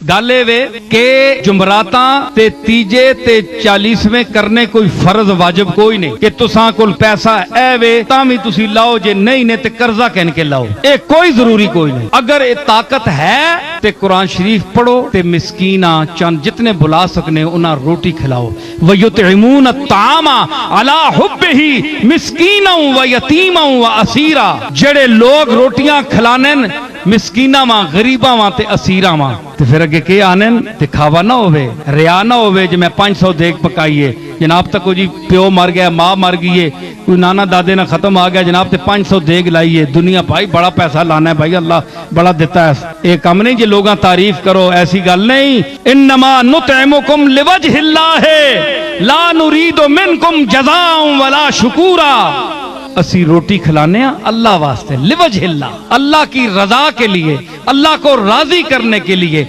गल ए वे के जुमराता ते तीजे ते 40वें करने कोई फर्ज वाजिब कोई नहीं कि तुसा कोल पैसा ए वे तामी तुसी लाओ, जे नहीं ने ते कर्जा कहन के लाओ, ये कोई जरूरी कोई नहीं। अगर ये ताकत है ते कुरान शरीफ पढ़ो ते मिस्कीना चंद जितने बुला सकने उन्हें रोटी खिलाओ। वयुतइमून अत्तामा अला हुब्बिही मिस्कीना व यतीमा व असीरा, जेड़े लोग रोटियां खिलाने मिस्कीना वा गरीबा वा ते असीरा वा, ते फिर अगे के आने दिखावा ना होवे, रिया ना होवे। जे मैं 500 देग पकाईए जनाब तक जी प्यो मर गया, मां मर गई है, कोई नाना दादे ना खत्म आ गया जनाब ते 500 देग लाइए, दुनिया भाई बड़ा पैसा लाना है भाई, अल्लाह बड़ा देता है। ये कम नहीं जे लोग तारीफ करो, ऐसी गल नहीं। इन्नमा नुतइमुकुम लिवजहिल्लाह ला नुरीदु मिनकुम जज़ाअन वला शुकूरा, असी रोटी खिलाने अल्लाह वास्ते, लिवजहिल्लाह, अल्लाह की रजा के लिए, अल्लाह को राजी करने के लिए।